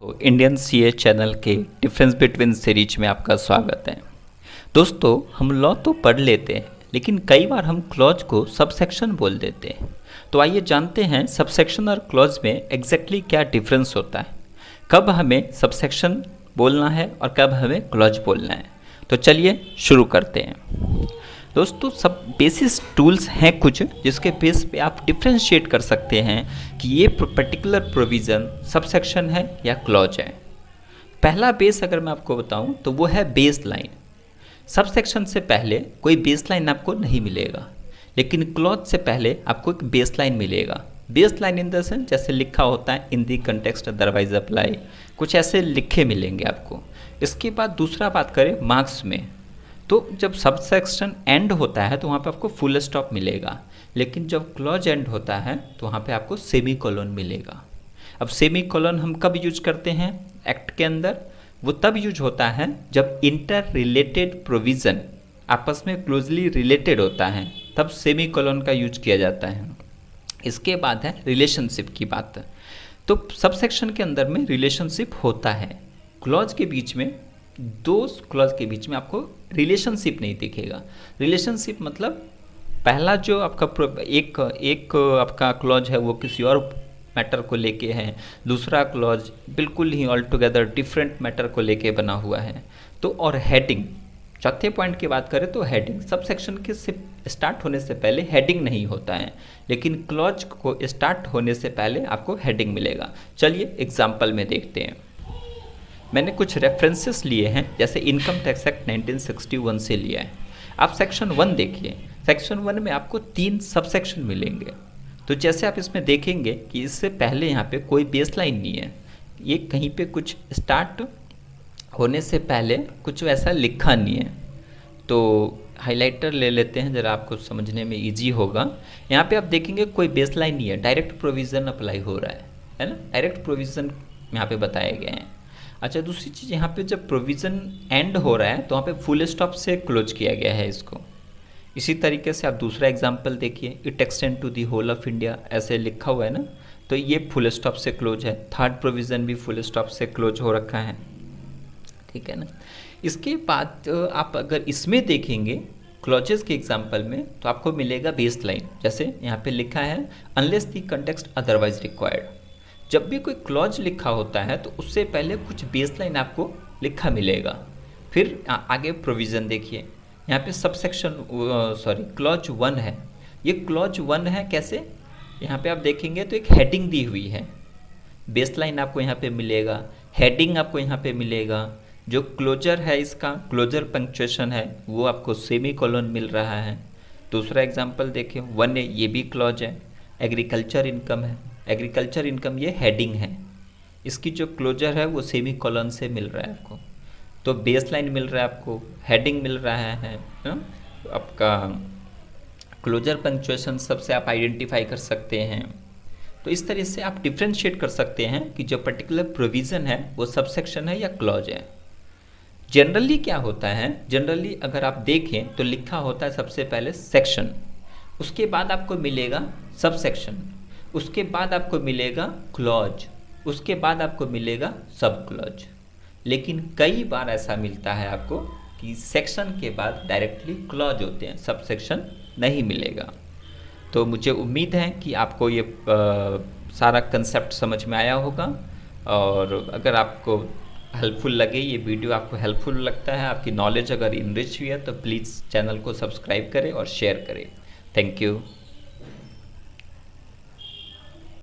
Indian CA channel के difference between series में आपका स्वागत है। दोस्तों, हम लॉ तो पढ़ लेते हैं लेकिन कई बार हम क्लॉज को सबसेक्शन बोल देते हैं। तो आइए जानते हैं सबसेक्शन और क्लॉज में एग्जैक्टली क्या डिफरेंस होता है, कब हमें सबसेक्शन बोलना है और कब हमें क्लॉज बोलना है। तो चलिए शुरू करते हैं। दोस्तों, सब बेसिस टूल्स हैं कुछ जिसके बेस पे आप डिफ्रेंशिएट कर सकते हैं कि ये पर्टिकुलर प्रोविज़न सबसेक्शन है या क्लॉज है। पहला बेस अगर मैं आपको बताऊं तो वो है बेस लाइन। सबसेक्शन से पहले कोई बेस लाइन आपको नहीं मिलेगा, लेकिन क्लॉज से पहले आपको एक बेस लाइन मिलेगा। Base line in the sense जैसे लिखा होता है इन दी कंटेक्स्ट अदरवाइज अप्लाई, कुछ ऐसे लिखे मिलेंगे आपको। इसके बाद दूसरा बात करें मार्क्स में, तो जब सबसेक्शन एंड होता है तो वहाँ पे आपको फुल स्टॉप मिलेगा, लेकिन जब क्लॉज एंड होता है तो वहाँ पे आपको सेमी कोलन मिलेगा। अब सेमी कोलन हम कब यूज करते हैं एक्ट के अंदर? वो तब यूज होता है जब इंटर रिलेटेड प्रोविज़न आपस में क्लोजली रिलेटेड होता है, तब सेमी कोलन का यूज किया जाता है। इसके बाद है रिलेशनशिप की बात। तो सबसेक्शन के अंदर में रिलेशनशिप होता है, क्लॉज के बीच में दो क्लॉज के बीच में आपको रिलेशनशिप नहीं दिखेगा। रिलेशनशिप मतलब पहला जो आपका एक आपका क्लॉज है वो किसी और मैटर को लेके है, दूसरा क्लॉज बिल्कुल ही ऑल टुगेदर डिफरेंट मैटर को लेके बना हुआ है। तो और हेडिंग, चौथे पॉइंट की बात करें तो हेडिंग, सबसेक्शन के से स्टार्ट होने से पहले हेडिंग नहीं होता है, लेकिन क्लॉज को स्टार्ट होने से पहले आपको हेडिंग मिलेगा। चलिए एग्जाम्पल में देखते हैं। मैंने कुछ रेफरेंसेस लिए हैं, जैसे इनकम टैक्स एक्ट 1961 से लिया है। आप सेक्शन 1 देखिए, सेक्शन 1 में आपको 3 सबसेक्शन मिलेंगे। तो जैसे आप इसमें देखेंगे कि इससे पहले यहाँ पे कोई बेस लाइन नहीं है, ये कहीं पे कुछ स्टार्ट होने से पहले कुछ वैसा लिखा नहीं है। तो हाइलाइटर ले लेते हैं ज़रा, आपको समझने में ईजी होगा। यहाँ पे आप देखेंगे कोई बेस लाइन नहीं है, डायरेक्ट प्रोविज़न अप्लाई हो रहा है ना, डायरेक्ट प्रोविज़न यहाँ पे बताए गए हैं। अच्छा, दूसरी चीज़ यहाँ पे जब प्रोविज़न एंड हो रहा है तो वहाँ पे फुल स्टॉप से क्लोज किया गया है इसको। इसी तरीके से आप दूसरा एग्जांपल देखिए, it extend to the whole of India, ऐसे लिखा हुआ है ना, तो ये फुल स्टॉप से क्लोज है। थर्ड प्रोविज़न भी फुल स्टॉप से क्लोज हो रखा है, ठीक है ना। इसके बाद आप अगर इसमें देखेंगे क्लॉजेस के एग्जाम्पल में तो आपको मिलेगा बेस लाइन, जैसे यहाँ पे लिखा है अनलेस दी कंटेक्स्ट अदरवाइज रिक्वायर्ड। जब भी कोई क्लॉज लिखा होता है तो उससे पहले कुछ बेस लाइन आपको लिखा मिलेगा। फिर आगे प्रोविज़न देखिए, यहाँ पे सबसेक्शन क्लॉज 1 है। ये क्लॉज 1 है कैसे? यहाँ पे आप देखेंगे तो एक हेडिंग दी हुई है, बेस लाइन आपको यहाँ पे मिलेगा, हेडिंग आपको यहाँ पे मिलेगा। जो क्लोजर है, इसका क्लोजर पंक्चुएशन है वो आपको सेमी कोलन मिल रहा है। दूसरा एग्जाम्पल देखिए, 1 है, ये भी क्लॉज है। एग्रीकल्चर इनकम है, एग्रीकल्चर इनकम ये हेडिंग है, इसकी जो क्लोजर है वो सेमी कोलन से मिल रहा है आपको। तो बेस लाइन मिल रहा है आपको, हेडिंग मिल रहा है आपका क्लोजर पंक्चुएशन, सबसे आप आइडेंटिफाई कर सकते हैं। तो इस तरह से आप डिफ्रेंशिएट कर सकते हैं कि जो पर्टिकुलर प्रोविज़न है वो सबसेक्शन है या क्लॉज है। जनरली क्या होता है, जनरली अगर आप देखें तो लिखा होता है सबसे पहले सेक्शन, उसके बाद आपको मिलेगा सबसेक्शन, उसके बाद आपको मिलेगा क्लॉज, उसके बाद आपको मिलेगा सब क्लॉज। लेकिन कई बार ऐसा मिलता है आपको कि सेक्शन के बाद डायरेक्टली क्लॉज होते हैं, सबसेक्शन नहीं मिलेगा। तो मुझे उम्मीद है कि आपको ये सारा कंसेप्ट समझ में आया होगा, और अगर आपको हेल्पफुल लगे, ये वीडियो आपको हेल्पफुल लगता है, आपकी नॉलेज अगर इनरिच हुई है तो प्लीज़ चैनल को सब्सक्राइब करें और शेयर करें। Thank you.